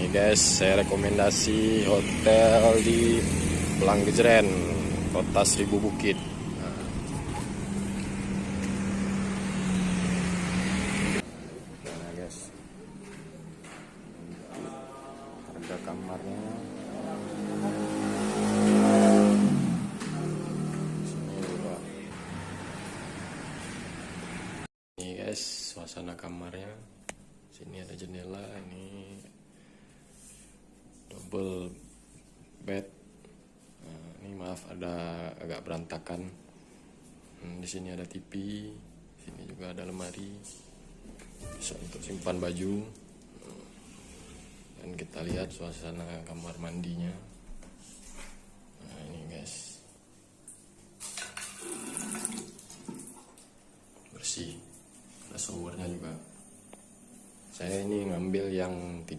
Nih guys, saya rekomendasi hotel di Pelanggejeren, Kota Seribu Bukit. Nah guys, harga kamarnya sini juga. Nih guys, suasana kamarnya. Sini ada jendela, ini double bed. Nah, ini maaf ada agak berantakan. Di sini ada TV, sini juga ada lemari, bisa untuk simpan baju. Dan kita lihat suasana kamar mandinya. Nah ini guys, bersih, ada showernya juga. Saya ini ngambil yang